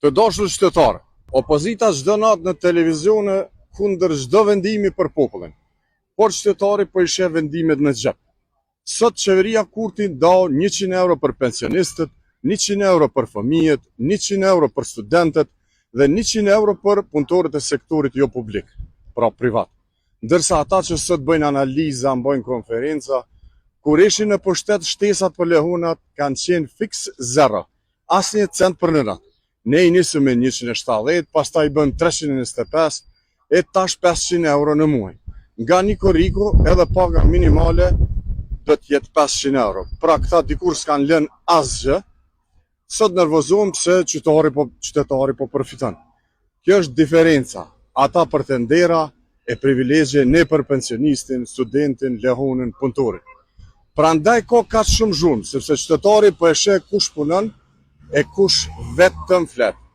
Të dashur qytetarë, opozita çdo natë në televizione kundër çdo vendimi për popullin, por qytetari po i sheh vendimet në xhep. Sot qeveria Kurti dao 100 euro për pensionistët, 100 euro për fëmijët, 100 euro për studentët dhe 100 euro për punëtorët e sektorit jo publik, pra privat. Ndërsa ata që sot bëjnë analiza, bëjnë konferenca, kur ishin në pushtet shtesat për lehunat kanë qenë fiks zero, asnjë cent për nënat. Ne i nisëm me 170, pastaj bën 325, e tash 500 euro në muaj. Nga Niko Riko edhe paga minimale do të jetë 500 euro. Pra këta dikur s'kan lënë asgjë, sot nervozohen pse qytetari po përfiton. Kjo është diferenca. Ata për tendera e privilegje, ne për pensionistin, studentin, lehunin, punëtorin. Prandaj ka kaq shumë zhurmë, sepse qytetari po e sheh kush punon e kush vetëm flet.